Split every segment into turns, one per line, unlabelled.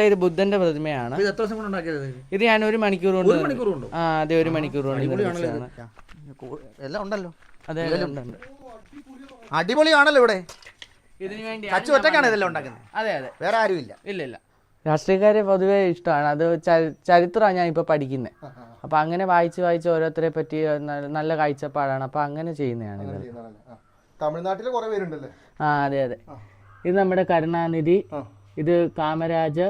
ഇത് ബുദ്ധന്റെ പ്രതിമയാണ്. ഇത് ഞാൻ 1 മണിക്കൂർ കൊണ്ട് അതെ 1 മണിക്കൂർ കൊണ്ട്
എല്ലാം ഉണ്ടല്ലോ.
അതെ
അടിപൊളിയാണല്ലോ. ഇവിടെ
ഇതിനു വേണ്ടി
ഒറ്റയ്ക്കാണ് ഇതെല്ലാം ഉണ്ടാക്കുന്നത്.
അതെ അതെ,
വേറെ ആരും ഇല്ല.
ഇല്ല. രാഷ്ട്രീയക്കാരെ പൊതുവേ ഇഷ്ടമാണ്. അത് ചരിത്രമാണ് ഞാൻ ഇപ്പോൾ പഠിക്കുന്നത്. അപ്പം അങ്ങനെ വായിച്ച് ഓരോരുത്തരെ പറ്റി നല്ല കാഴ്ചപ്പാടാണ്. അപ്പം അങ്ങനെ ചെയ്യുന്നതാണ് ഇത്.
തമിഴ്നാട്ടിൽ കുറേ പേരുണ്ടല്ലേ?
അതെ അതെ. ഇത് നമ്മുടെ കരുണാനിധി, ഇത് കാമരാജ്,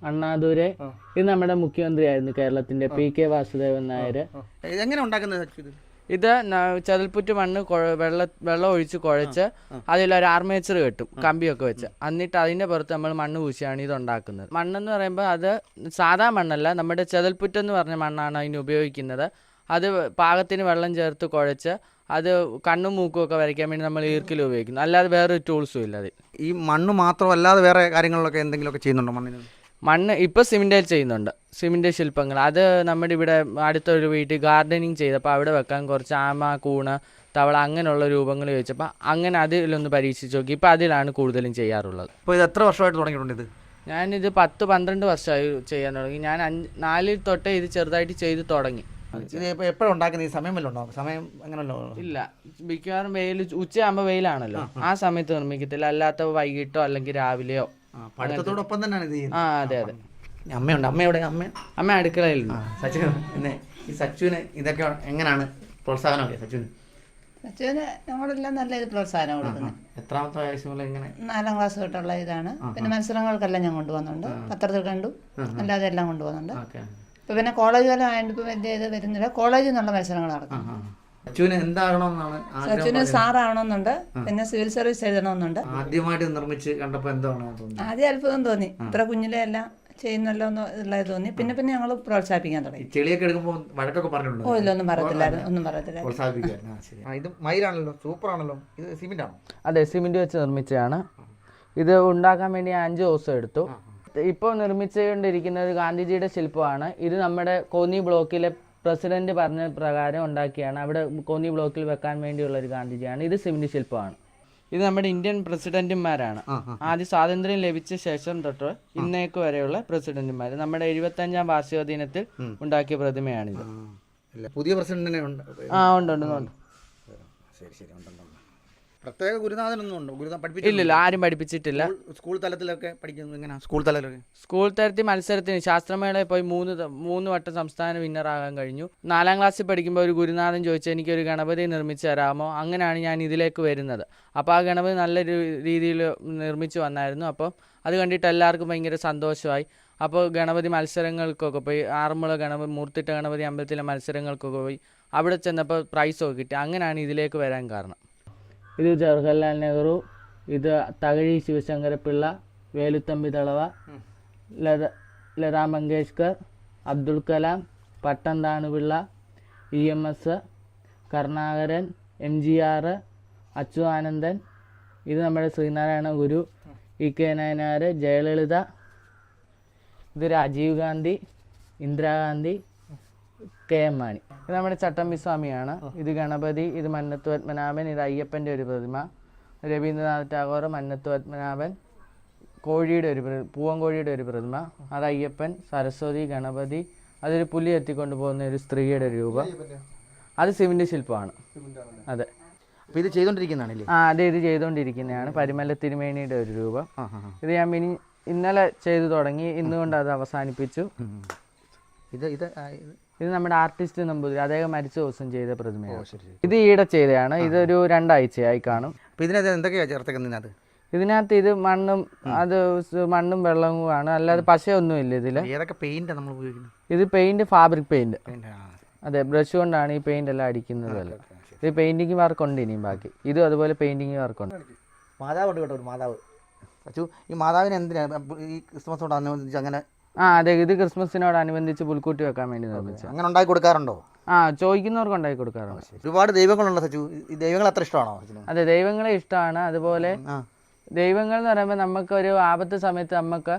അണ്ണാദുരൈ, ഇത് നമ്മുടെ മുഖ്യമന്ത്രിയായിരുന്നു കേരളത്തിന്റെ PK വാസുദേവൻ നായർ.
എങ്ങനെ ഉണ്ടാക്കുന്നത്?
ഇത് ചതൽപ്പുറ്റ് മണ്ണ് വെള്ളം ഒഴിച്ച് കുഴച്ച് അതിലൊരു ആർമേച്ചർ കെട്ടും കമ്പിയൊക്കെ വെച്ച്. എന്നിട്ട് അതിൻ്റെ പുറത്ത് നമ്മൾ മണ്ണ് പൂശിയാണ് ഇത് ഉണ്ടാക്കുന്നത്. മണ്ണെന്ന് പറയുമ്പോൾ അത് സാധാ മണ്ണല്ല, നമ്മുടെ ചതൽപ്പുറ്റെന്ന് പറഞ്ഞ മണ്ണാണ് അതിന് ഉപയോഗിക്കുന്നത്. അത് പാകത്തിന് വെള്ളം ചേർത്ത് കുഴച്ച് അത് കണ്ണും മൂക്കും ഒക്കെ വരയ്ക്കാൻ വേണ്ടി നമ്മൾ ഈർക്കിൽ ഉപയോഗിക്കുന്നു. അല്ലാതെ വേറൊരു ടൂൾസും ഇല്ല അതിൽ.
ഈ മണ്ണ് മാത്രമല്ലാതെ വേറെ കാര്യങ്ങളിലൊക്കെ എന്തെങ്കിലുമൊക്കെ ചെയ്യുന്നുണ്ടോ?
മണ്ണ് ഇപ്പോൾ സിമെൻറ്റിൽ ചെയ്യുന്നുണ്ട്, സിമെൻറ്റ് ശില്പങ്ങൾ. അത് നമ്മുടെ ഇവിടെ അടുത്തൊരു വീട്ടിൽ ഗാർഡനിങ് ചെയ്തപ്പോൾ അവിടെ വെക്കാൻ കുറച്ച് ആമ, കൂണ്, തവള അങ്ങനെയുള്ള രൂപങ്ങൾ ചോദിച്ചപ്പോൾ അങ്ങനെ അതിലൊന്ന് പരീക്ഷിച്ച് നോക്കി. ഇപ്പോൾ അതിലാണ് കൂടുതലും ചെയ്യാറുള്ളത്.
ഇപ്പോൾ ഇത് എത്ര വർഷമായിട്ട് തുടങ്ങിയിട്ടുണ്ട്? ഇത്
ഞാനിത് 10-12 വർഷമായി ചെയ്യാൻ തുടങ്ങി. ഞാൻ 4 തൊട്ടേ ഇത് ചെറുതായിട്ട് ചെയ്ത് തുടങ്ങി.
എപ്പോഴും ഉണ്ടാക്കുന്നത്? ഈ സമയം വല്ലതും ഉണ്ടാവും? സമയം അങ്ങനല്ലോ?
ഇല്ല, മിക്കവാറും ഉച്ചയാകുമ്പോൾ വെയിലാണല്ലോ, ആ സമയത്ത് നിർമ്മിക്കത്തില്ല. അല്ലാത്ത വൈകിട്ടോ അല്ലെങ്കിൽ രാവിലെയോ.
പഠിത്തത്തോടൊപ്പം തന്നെയാണ് ഇത് ചെയ്യുന്നത്.
അതെ അതെ.
അമ്മയുണ്ട്. അമ്മയുടെ
അമ്മ അടുക്കളയിലുണ്ട്.
സച്ചു, ഈ സച്ചുവിന് ഇതൊക്കെ എങ്ങനെയാണ് പ്രോത്സാഹനമൊക്കെ?
സച്ചുവിന് നമ്മളെല്ലാം നല്ല ഇത് പ്രോത്സാഹനം കൊടുക്കുന്നത്.
എത്രാമത്തെ വയസ്സ് മുതൽ ഇങ്ങനെ?
4ാം ക്ലാസ് തൊട്ടുള്ള ഇതാണ്. പിന്നെ മത്സരങ്ങൾക്കെല്ലാം ഞാൻ കൊണ്ടുപോകുന്നുണ്ട്, പത്രത്തിൽ കണ്ടു, അല്ലാതെ എല്ലാം കൊണ്ടുപോകുന്നുണ്ട്. ഇപ്പൊ പിന്നെ കോളേജ് കാലം ആയതുകൊണ്ട് ഇപ്പൊ വലിയ ഇത് വരുന്നില്ല. കോളേജിൽ നിന്നുള്ള മത്സരങ്ങൾ നടക്കും. സച്ചുവിന് സാറാവണമെന്നുണ്ട്, പിന്നെ സിവിൽ സർവീസ് എഴുതണമെന്നുണ്ട്.
ആദ്യമായിട്ട് നിർമ്മിച്ച് കണ്ടപ്പോൾ എന്താണ്?
ആദ്യം അത്ഭുതം തോന്നി, ഇത്ര കുഞ്ഞിലെ എല്ലാം ചെയ്യുന്നല്ലോ എന്നുള്ളത് തോന്നി. പിന്നെ ഞങ്ങൾ പ്രോത്സാഹിപ്പിക്കാൻ തുടങ്ങി.
ചെളിയൊക്കെ എടുക്കുമ്പോൾ വഴക്കൊക്കെ പറഞ്ഞിട്ടുണ്ടോ?
ഇല്ല, ഒന്നും പറയത്തില്ലായിരുന്നു.
ഇത് മയിലാണല്ലോ, സൂപ്പർ ആണല്ലോ. ഇത് സിമെന്റ് ആണോ?
അതെ, സിമെന്റ് വെച്ച് നിർമ്മിച്ചതാണ്. ഇത് ഉണ്ടാക്കാൻ വേണ്ടി 5 ദിവസം എടുത്തു. ഇപ്പോൾ നിർമ്മിച്ചുകൊണ്ടിരിക്കുന്ന ഒരു ഗാന്ധിജിയുടെ ശില്പമാണ്. ഇത് നമ്മുടെ കോന്നി ബ്ലോക്കിലെ പ്രസിഡന്റ് പറഞ്ഞ പ്രകാരം ഉണ്ടാക്കിയാണ്. അവിടെ കോന്നി ബ്ലോക്കിൽ വെക്കാൻ വേണ്ടിയുള്ള ഒരു ഗാന്ധിജിയാണ്. ഇത് സിമെന്റ് ശില്പമാണ്. ഇത് നമ്മുടെ ഇന്ത്യൻ പ്രസിഡന്റുമാരാണ്. ആദ്യം സ്വാതന്ത്ര്യം ലഭിച്ച ശേഷം തൊട്ട് ഇന്നേക്ക് വരെയുള്ള പ്രസിഡന്റുമാർ. നമ്മുടെ 75ാം വാർഷിക ദിനത്തിൽ ഉണ്ടാക്കിയ പ്രതിമയാണിത്.
പുതിയ പ്രസിഡന്റിനെ ഉണ്ട്.
ഉണ്ട്.
ശരി. പ്രത്യേക ഗുരുനാഥനൊന്നും ഉണ്ടോ?
ഇല്ല, ആരും പഠിപ്പിച്ചിട്ടില്ല.
സ്കൂൾ തലത്തിലൊക്കെ പഠിക്കുന്നത് എങ്ങനെയാണ്? സ്കൂൾ തലത്തിൽ
മത്സരത്തിന് ശാസ്ത്രമേളയിൽ പോയി 3 വട്ടം സംസ്ഥാന വിന്നറാകാൻ കഴിഞ്ഞു. 4ാം ക്ലാസ്സിൽ പഠിക്കുമ്പോൾ ഒരു ഗുരുനാഥൻ ചോദിച്ചു, എനിക്കൊരു ഗണപതി നിർമ്മിച്ച് തരാമോ? അങ്ങനെയാണ് ഞാൻ ഇതിലേക്ക് വരുന്നത്. അപ്പോൾ ആ ഗണപതി നല്ല രീതിയിൽ നിർമ്മിച്ച് വന്നായിരുന്നു. അപ്പോൾ അത് കണ്ടിട്ട് എല്ലാവർക്കും ഭയങ്കര സന്തോഷമായി. അപ്പോൾ ഗണപതി മത്സരങ്ങൾക്കൊക്കെ പോയി, ആറന്മുള മൂർത്തിട്ട ഗണപതി അമ്പലത്തിലെ മത്സരങ്ങൾക്കൊക്കെ പോയി. അവിടെ ചെന്നപ്പോൾ പ്രൈസൊക്കെ കിട്ടി. അങ്ങനെയാണ് ഇതിലേക്ക് വരാൻ കാരണം. ഇത് ജവഹർലാൽ നെഹ്റു, ഇത് തകഴി ശിവശങ്കരപ്പിള്ള, വേലുത്തമ്പി തളവ, ലതാ മങ്കേഷ്കർ, അബ്ദുൽ കലാം, പട്ടംതാണുപിള്ള, EMS, കരുണാകരൻ, MGR, അച്യുതാനന്ദൻ, ഇത് നമ്മുടെ ശ്രീനാരായണ ഗുരു, EK നായനാർ, ജയലളിത, ഇത് രാജീവ് ഗാന്ധി, ഇന്ദിരാഗാന്ധി, KM മാണി. ഇത് നമ്മുടെ ചട്ടമ്പി സ്വാമിയാണ്. ഇത് ഗണപതി, ഇത് മന്നത്ത് പത്മനാഭൻ, ഇത് അയ്യപ്പൻ്റെ ഒരു പ്രതിമ, രവീന്ദ്രനാഥ് ടാഗോർ, മന്നത്ത് പത്മനാഭൻ, പൂവൻകോഴിയുടെ ഒരു പ്രതിമ, അത് അയ്യപ്പൻ, സരസ്വതി, ഗണപതി, അതൊരു പുലി എത്തിക്കൊണ്ട് പോകുന്ന ഒരു സ്ത്രീയുടെ രൂപം. അത് സിമെന്റ് ശില്പമാണ്. അതെ.
അപ്പോൾ ഇത് ചെയ്തുകൊണ്ടിരിക്കുന്നതാണല്ലേ?
അതെ, ഇത് ചെയ്തുകൊണ്ടിരിക്കുന്നതാണ്. പരിമല തിരുമേനിയുടെ ഒരു രൂപം. ഇത് ഞാൻ ഇന്നലെ ചെയ്തു തുടങ്ങി, ഇന്നുകൊണ്ട് അത് അവസാനിപ്പിച്ചു. ഇത് നമ്മുടെ ആർട്ടിസ്റ്റ് നമ്പൂതിരി, അദ്ദേഹം മരിച്ച ദിവസം ചെയ്ത പ്രതിമയാണ്. ഇത് ഈയിടെ ചെയ്തതാണ്. ഇതൊരു 2 ആഴ്ചയായി കാണും.
ഇതിനകത്ത് എന്തൊക്കെയാണ് ചേർത്തേക്കുന്നത്?
ഇതിനകത്ത് ഇത് മണ്ണും വെള്ളവുമാണ്, അല്ലാതെ പശയൊന്നും ഇല്ല ഇതിൽ.
നമ്മൾ ഉപയോഗിക്കുന്നത്?
ഇത് പെയിന്റ്, ഫാബ്രിക് പെയിന്റ്. അതെ, ബ്രഷ് കൊണ്ടാണ് ഈ പെയിന്റ് എല്ലാം അടിക്കുന്നത്. ഇത് പെയിന്റിങ് വർക്ക് ഉണ്ട് ഇനിയും ബാക്കി. ഇതും അതുപോലെ പെയിന്റിങ് വർക്ക് ഉണ്ട്.
മാതാവ് ഉണ്ട് കേട്ടോ, ഒരു മാതാവ്. ഈ മാതാവിന് എന്തിനാണ് ഈ ക്രിസ്മസിനോടനുബന്ധിച്ച് അങ്ങനെ?
അതെ, ഇത് ക്രിസ്മസിനോടനുബന്ധിച്ച് പുൽക്കൂട്ടി വെക്കാൻ വേണ്ടി നിർമ്മിച്ചു.
അങ്ങനെ ഉണ്ടാക്കി കൊടുക്കാറുണ്ടോ?
ചോദിക്കുന്നവർക്ക് ഉണ്ടാക്കി കൊടുക്കാറുണ്ട്.
ഒരുപാട് ദൈവങ്ങളുള്ള സച്ചു, ഈ ദൈവങ്ങൾ അത്ര ഇഷ്ടമാണോ?
അതെ, ദൈവങ്ങളെ ഇഷ്ടമാണ്. അതുപോലെ ദൈവങ്ങൾ എന്ന് പറയുമ്പോൾ നമുക്കൊരു ആപത്ത് സമയത്ത് നമുക്ക്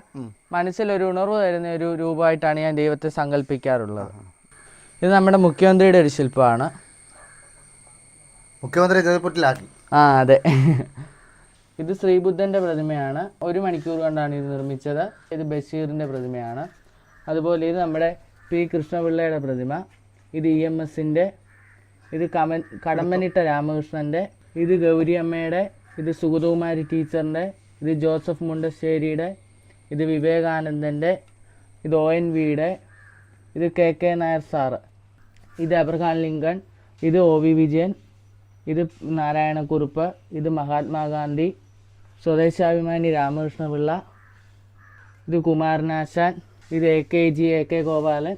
മനസ്സിലൊരു ഉണർവ് തരുന്ന ഒരു രൂപമായിട്ടാണ് ഞാൻ ദൈവത്തെ സങ്കല്പിക്കാറുള്ളത്. ഇത് നമ്മുടെ മുഖ്യമന്ത്രിയുടെ ഒരു ശില്പമാണ്.
മുഖ്യമന്ത്രി ജയപുറ്റിലാക്കി.
അതെ. ഇത് ശ്രീബുദ്ധൻ്റെ പ്രതിമയാണ്. 1 മണിക്കൂർ കൊണ്ടാണ് ഇത് നിർമ്മിച്ചത്. ഇത് ബഷീറിൻ്റെ പ്രതിമയാണ്. അതുപോലെ ഇത് നമ്മുടെ പി കൃഷ്ണപിള്ളയുടെ പ്രതിമ. ഇത് EMSൻ്റെ. ഇത് കടമ്പനിട്ട രാമകൃഷ്ണൻ്റെ. ഇത് ഗൗരിയമ്മയുടെ. ഇത് സുഗതകുമാരി ടീച്ചറിൻ്റെ. ഇത് ജോസഫ് മുണ്ടശ്ശേരിയുടെ. ഇത് വിവേകാനന്ദൻ്റെ. ഇത് ONVയുടെ. ഇത് KK നായർ സാറ്. ഇത് അബ്രഹാം ലിങ്കൺ. ഇത് OV വിജയൻ. ഇത് നാരായണക്കുറുപ്പ്. ഇത് മഹാത്മാഗാന്ധി. സ്വദേശാഭിമാനി രാമകൃഷ്ണപിള്ള. ഇത് കുമാരനാശാൻ. ഇത് AKG AK ഗോപാലൻ.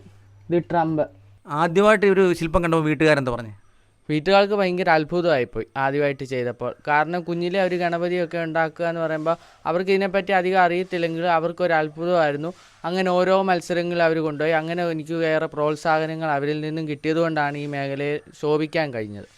ഇത് ട്രംപ്.
ആദ്യമായിട്ട് ഒരു ശില്പം കണ്ടപ്പോൾ വീട്ടുകാരെന്താ പറഞ്ഞു?
വീട്ടുകാർക്ക് ഭയങ്കര അത്ഭുതമായിപ്പോയി ആദ്യമായിട്ട് ചെയ്തപ്പോൾ. കാരണം കുഞ്ഞിലെ ഒരു ഗണപതിയൊക്കെ ഉണ്ടാക്കുക എന്ന് പറയുമ്പോൾ അവർക്ക് ഇതിനെപ്പറ്റി അധികം അറിയത്തില്ലെങ്കിലും അവർക്കൊരു അത്ഭുതമായിരുന്നു. അങ്ങനെ ഓരോ മത്സരങ്ങൾ അവർ കൊണ്ടുപോയി. അങ്ങനെ എനിക്ക് ഏറെ പ്രോത്സാഹനങ്ങൾ അവരിൽ നിന്നും കിട്ടിയതുകൊണ്ടാണ് ഈ മേഖലയെ ശോഭിക്കാൻ കഴിഞ്ഞത്.